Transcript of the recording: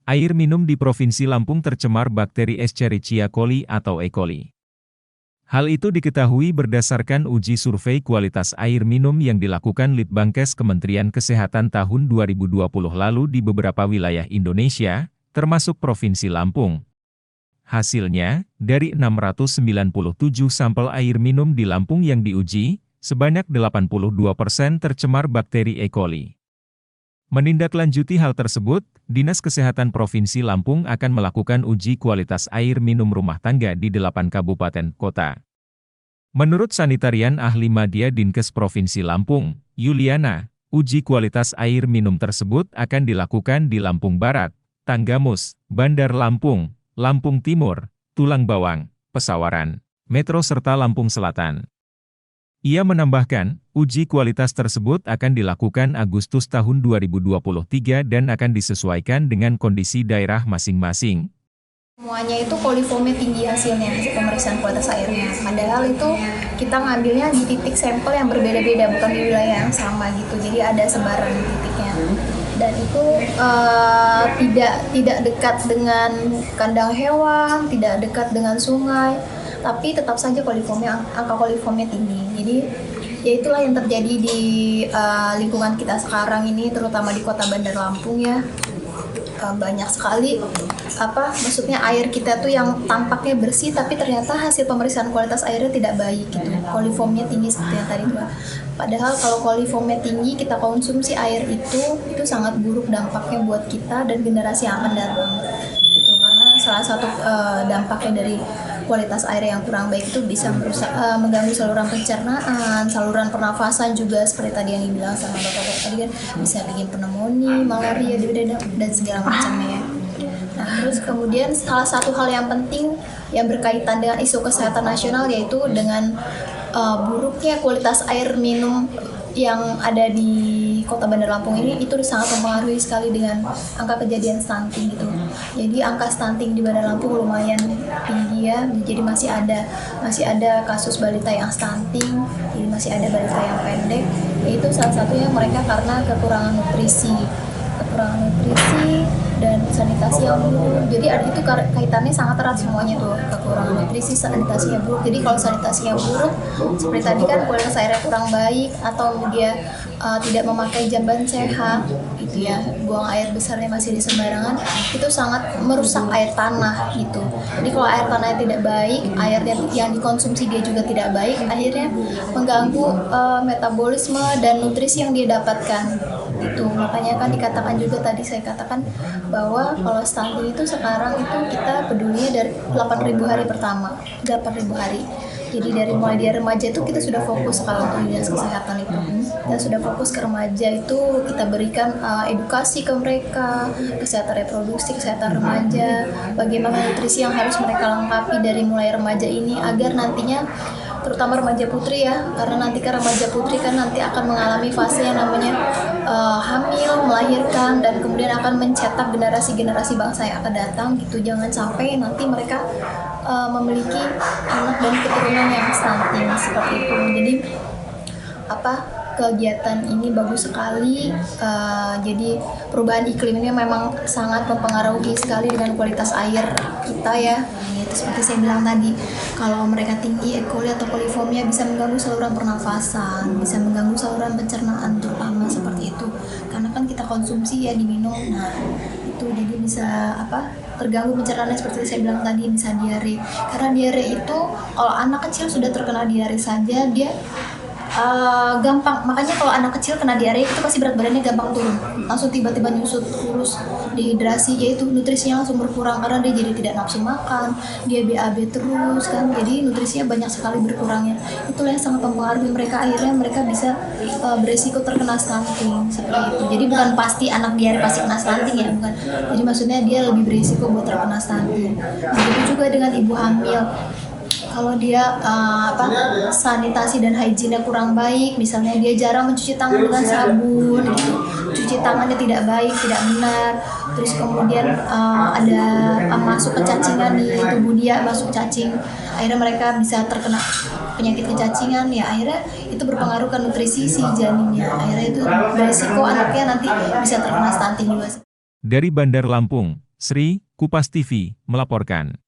Air minum di Provinsi Lampung tercemar bakteri Escherichia coli atau E. coli. Hal itu diketahui berdasarkan uji survei kualitas air minum yang dilakukan Litbangkes Kementerian Kesehatan tahun 2020 lalu di beberapa wilayah Indonesia, termasuk Provinsi Lampung. Hasilnya, dari 697 sampel air minum di Lampung yang diuji, sebanyak 82% tercemar bakteri E. coli. Menindaklanjuti hal tersebut, Dinas Kesehatan Provinsi Lampung akan melakukan uji kualitas air minum rumah tangga di 8 kabupaten kota. Menurut Sanitarian Ahli Madya Dinkes Provinsi Lampung, Yuliana, uji kualitas air minum tersebut akan dilakukan di Lampung Barat, Tanggamus, Bandar Lampung, Lampung Timur, Tulang Bawang, Pesawaran, Metro serta Lampung Selatan. Ia menambahkan, uji kualitas tersebut akan dilakukan Agustus tahun 2023 dan akan disesuaikan dengan kondisi daerah masing-masing. Semuanya itu coliformnya tinggi hasil pemeriksaan kualitas airnya. Padahal itu kita ngambilnya di titik sampel yang berbeda-beda, bukan di wilayah yang sama gitu. Jadi ada sebaran titiknya. Dan itu tidak dekat dengan kandang hewan, tidak dekat dengan sungai, tapi tetap saja angka coliformnya tinggi. Jadi ya itulah yang terjadi di lingkungan kita sekarang ini, terutama di Kota Bandar Lampung ya. Banyak sekali maksudnya air kita tuh yang tampaknya bersih tapi ternyata hasil pemeriksaan kualitas airnya tidak baik gitu. Coliformnya tinggi seperti yang tadi tuh. Padahal kalau coliformnya tinggi, kita konsumsi air itu sangat buruk dampaknya buat kita dan generasi yang akan datang. Itu karena salah satu dampaknya dari kualitas air yang kurang baik itu bisa merusak, mengganggu saluran pencernaan, saluran pernafasan juga seperti tadi yang dibilang sama bapak tadi kan, bisa bikin pneumonia, malaria, dan segala macamnya ya. Nah, terus kemudian salah satu hal yang penting yang berkaitan dengan isu kesehatan nasional yaitu dengan buruknya kualitas air minum yang ada di Kota Bandar Lampung ini itu sangat mempengaruhi sekali dengan angka kejadian stunting gitu. Jadi angka stunting di Bandar Lampung lumayan tinggi ya. Jadi masih ada kasus balita yang stunting, jadi masih ada balita yang pendek. Itu salah satunya mereka karena kekurangan nutrisi dan sanitasi yang buruk. Jadi itu kaitannya sangat erat semuanya tuh, kekurangan nutrisi, sanitasi yang buruk. Jadi kalau sanitasinya buruk, seperti tadi kan kualitas airnya kurang baik atau dia tidak memakai jamban sehat, gitu ya, buang air besarnya masih di sembarangan, itu sangat merusak air tanah gitu. Jadi kalau air tanahnya tidak baik, airnya yang dikonsumsi dia juga tidak baik, akhirnya mengganggu metabolisme dan nutrisi yang dia dapatkan. Itu makanya kan dikatakan juga tadi saya katakan bahwa kalau stunting itu sekarang itu kita pedulinya dari 8.000 hari pertama, 8.000 hari. Jadi mulai dia remaja itu kita sudah fokus kalau untuk dinas kesehatan itu. Kita sudah fokus ke remaja itu kita berikan edukasi ke mereka, kesehatan reproduksi, kesehatan remaja, bagaimana nutrisi yang harus mereka lengkapi dari mulai remaja ini agar nantinya terutama remaja putri ya, karena nanti kan remaja putri kan nanti akan mengalami fase yang namanya hamil, melahirkan, dan kemudian akan mencetak generasi-generasi bangsa yang akan datang gitu. Jangan sampai nanti mereka memiliki anak dan keturunan yang stunting seperti itu. Jadi kegiatan ini bagus sekali. Jadi perubahan iklim ini memang sangat mempengaruhi sekali dengan kualitas air kita ya. Itu seperti saya bilang tadi, kalau mereka tinggi E. coli atau coliformia bisa mengganggu saluran pernafasan, bisa mengganggu saluran pencernaan terutama seperti itu. Karena kan kita konsumsi ya diminum. Nah, itu jadi bisa terganggu pencernaannya seperti saya bilang tadi, bisa diare. Karena diare itu kalau anak kecil sudah terkena diare saja dia gampang, makanya kalau anak kecil kena diare itu pasti berat badannya gampang turun, langsung tiba-tiba nyusut, kurus, dehidrasi, yaitu nutrisinya langsung berkurang karena dia jadi tidak nafsu makan, dia BAB terus kan, jadi nutrisinya banyak sekali berkurangnya. Itulah yang sangat mempengaruhi mereka, akhirnya mereka bisa beresiko terkena stunting seperti itu. Jadi bukan pasti anak diare pasti kena stunting ya, bukan. Jadi maksudnya dia lebih beresiko buat terkena stunting. Begitu juga dengan ibu hamil. Kalau dia sanitasi dan hygiene-nya kurang baik, misalnya dia jarang mencuci tangan dengan sabun gitu, cuci tangannya tidak baik, tidak benar, terus kemudian ada masuk kecacingan di tubuh dia, masuk cacing, akhirnya mereka bisa terkena penyakit kecacingan ya, akhirnya itu berpengaruh ke nutrisi si janinnya, akhirnya itu beresiko anaknya nanti bisa terkena stunting juga. Dari Bandar Lampung, Sri, Kupas TV, melaporkan.